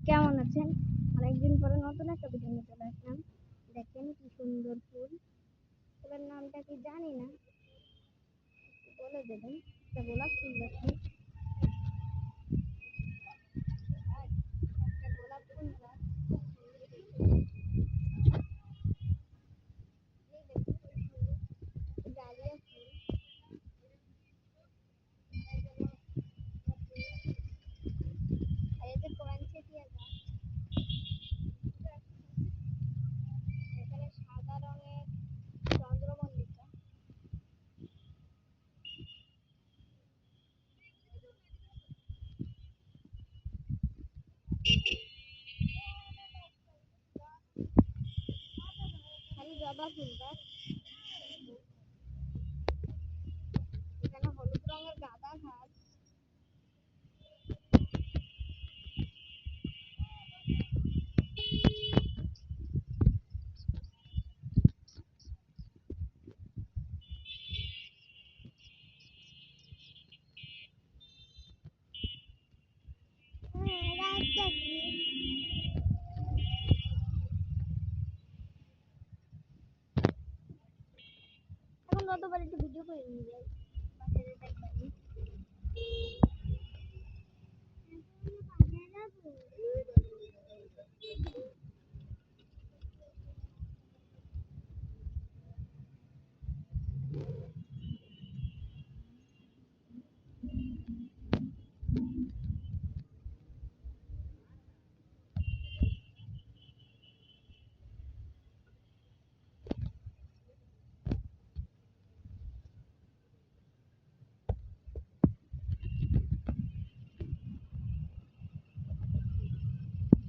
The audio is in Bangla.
কেমন আছেন? অনেকদিন পরে নতুন একটা ভিডিও নিয়ে চলে আসলাম। দেখেন কি সুন্দর ফুল। ফুলের নামটা কি জানি না, বলে দেবেন। এটা গোলাপ ফুল দেখুন। একটা গোলাপ ফুল গাছ, খুব সুন্দর দেখতে। এই দেখুন কি সুন্দর ডালিয়া ফুল। আর এই যে পয়েন্সেটিয়া গাছ, এখানে সাদা রঙের চন্দ্রমল্লিকা। খালি জবা ফুল গাছ। এখানে হলুদ রঙের গাঁদা গাছ। রাস্তা কি? এখন গতবার একটু ভিডিও করে নিয়ে যাই, বাসায় যেতে পারি।